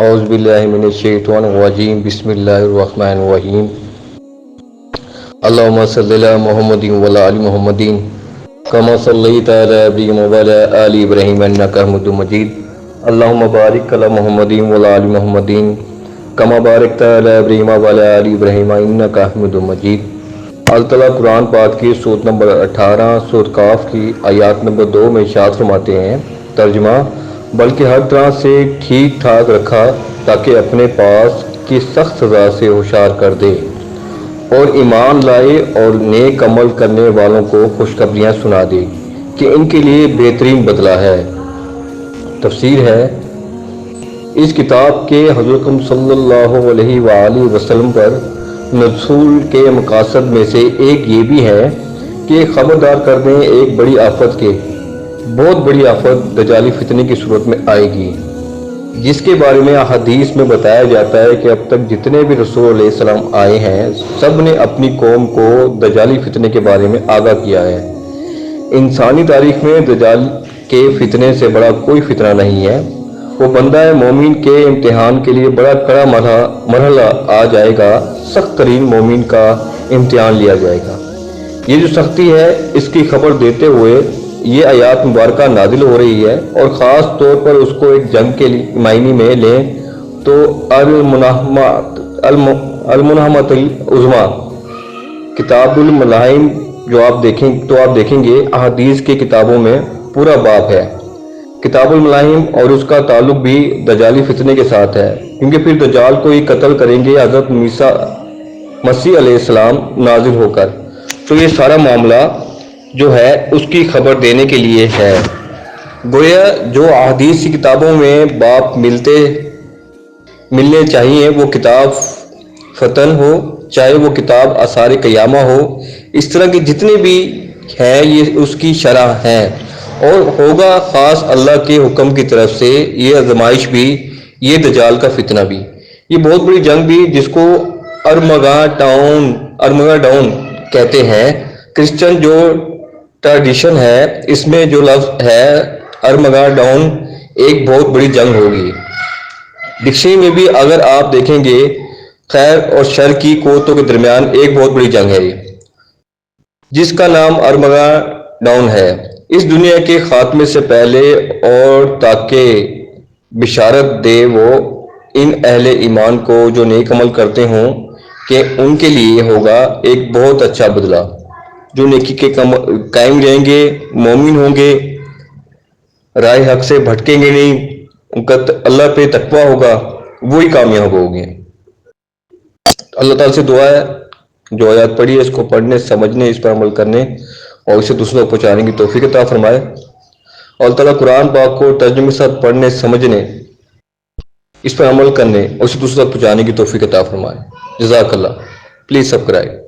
اعوذ باللہ من الشیطان الرجیم بسم اللہ الرحمن الرحیم اللہم صلی علی محمد وعلی آل محمد کما صلیت علی ابراہیم وعلی آل ابراہیم انک حمید مجید اللہم بارک علی محمد وعلی آل محمد کما بارکت علی ابراہیم وعلی آل ابراہیم انک حمید مجید۔ اللہ تعالیٰ قرآن پاک کی سورۃ نمبر 18 سورۃ کاف کی آیات نمبر 2 میں ارشاد فرماتے ہیں، ترجمہ: بلکہ ہر طرح سے ٹھیک ٹھاک رکھا تاکہ اپنے پاس کی سخت سزا سے ہوشیار کر دے اور ایمان لائے اور نیک عمل کرنے والوں کو خوشخبریاں سنا دے کہ ان کے لیے بہترین بدلہ ہے۔ تفسیر ہے: اس کتاب کے حضرت صلی اللہ علیہ وآلہ وسلم پر نزول کے مقاصد میں سے ایک یہ بھی ہے کہ خبردار کر دیں ایک بڑی آفت کے، بہت بڑی آفت دجالی فتنے کی صورت میں آئے گی، جس کے بارے میں احادیث میں بتایا جاتا ہے کہ اب تک جتنے بھی رسول علیہ السلام آئے ہیں سب نے اپنی قوم کو دجالی فتنے کے بارے میں آگاہ کیا ہے۔ انسانی تاریخ میں دجال کے فتنے سے بڑا کوئی فتنہ نہیں ہے۔ وہ بندہ مومن کے امتحان کے لیے بڑا کڑا مرحلہ آ جائے گا، سخت ترین مومن کا امتحان لیا جائے گا۔ یہ جو سختی ہے اس کی خبر دیتے ہوئے یہ آیات مبارکہ نازل ہو رہی ہے، اور خاص طور پر اس کو ایک جنگ کے معنی میں لیں تو المنہمۃ العظمیٰ کتاب الملاحم جو آپ دیکھیں گے احادیث کی کتابوں میں پورا باب ہے کتاب الملاحم، اور اس کا تعلق بھی دجالی فتنے کے ساتھ ہے، کیونکہ پھر دجال کو ہی قتل کریں گے حضرت مسیح علیہ السلام نازل ہو کر۔ تو یہ سارا معاملہ جو ہے اس کی خبر دینے کے لیے ہے۔ گویا جو احادیث کی کتابوں میں باب ملنے چاہیے، وہ کتاب فتن ہو، چاہے وہ کتاب آثار قیامہ ہو، اس طرح کی جتنے بھی ہیں یہ اس کی شرح ہیں، اور ہوگا خاص اللہ کے حکم کی طرف سے یہ آزمائش بھی، یہ دجال کا فتنہ بھی، یہ بہت بڑی جنگ بھی جس کو ارمگڈون کہتے ہیں۔ کرسچن جو ٹریڈیشن ہے اس میں جو لفظ ہے ارمگڈون، ایک بہت بڑی جنگ ہوگی۔ ڈکشنری میں بھی اگر آپ دیکھیں گے خیر اور شر کی قوتوں کے درمیان ایک بہت بڑی جنگ ہے جس کا نام ارمگڈون ہے۔ اس دنیا کے خاتمے سے پہلے اور تاکہ بشارت دے وہ ان اہل ایمان کو جو نیک عمل کرتے ہوں کہ ان کے لیے ہوگا ایک بہت اچھا بدلہ۔ جو نیکی کے قائم رہیں گے، مومن ہوں گے، راہ حق سے بھٹکیں گے نہیں، ان کا اللہ پہ تقویٰ ہوگا، وہی کامیاب ہوں گے۔ اللہ تعالیٰ سے دعا ہے جو آیات پڑھی ہے اس کو پڑھنے، سمجھنے، اس پر عمل کرنے اور اسے دوسروں کو پہنچانے کی توفیق عطا فرمائے۔ اللہ تعالیٰ قرآن پاک کو ترجمے کے ساتھ پڑھنے، سمجھنے، اس پر عمل کرنے اور اسے دوسروں تک پہنچانے کی توفیق عطا فرمائے۔ جزاک اللہ۔ Please subscribe.